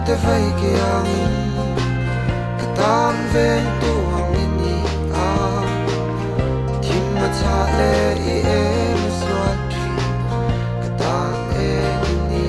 te fai ke angin katan ven tu angin ni a thim ma cha le e em swat tri katan e ni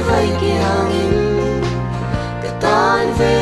vai ke angin katan ve